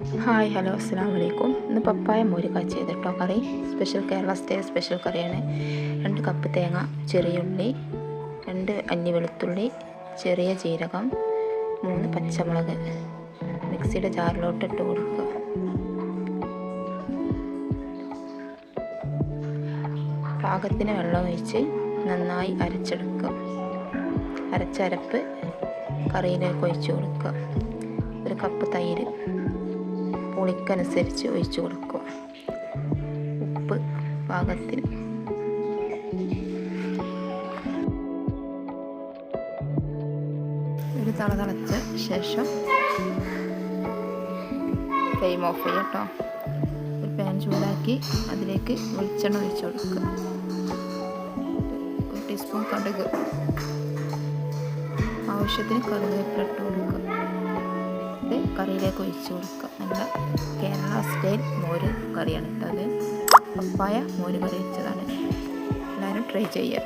Hi hello അസ്സലാമു അലൈക്കും. ഇന്ന് പപ്പായ മോര് കാച്ചിയത് കേട്ടോ കറി. സ്പെഷ്യൽ കേരള സ്റ്റൈൽ സ്പെഷ്യൽ കറിയാണ്. 2 കപ്പ് തേങ്ങ, ചെറിയ ഉള്ളി, 2 അല്ലി വെളുത്തുള്ളി, ചെറിയ ജീരകം, 3 പച്ചമുളക് മിക്സിയുടെ ജാറിലോട്ട് ഇട്ട് കൊടുക്കുക. പാകത്തിന് വെള്ളം ഒഴിച്ച് നന്നായി അരച്ചെടുക്കുക. അരച്ചരപ്പ് കറിയിലേക്ക് ഒഴിച്ച് കൊടുക്കുക. 1 കപ്പ് തൈര് പുളിക്കനുസരിച്ച് ഒഴിച്ചു കൊടുക്കുക. ഉപ്പ് പാകത്തിന്. ഒരു തിളച്ച ശേഷം ഫ്ലെയിം ഓഫ് ചെയ്യുക കേട്ടോ. ഒരു പാൻ ചൂടാക്കി അതിലേക്ക് വെളിച്ചെണ്ണ ഒഴിച്ചു കൊടുക്കുക. 1 ടീസ്പൂൺ കടുക്, ആവശ്യത്തിന് കറിവേപ്പില ഇട്ട് കൊടുക്കുക. കറിയിലേക്ക് ഒഴിച്ച് കൊടുക്കുക. നല്ല കേരള സ്റ്റൈൽ മോര് കറിയാണ് ഇട്ടത്. പപ്പായ മോര് കറി വെച്ചതാണ്. എല്ലാവരും ട്രൈ ചെയ്യുക.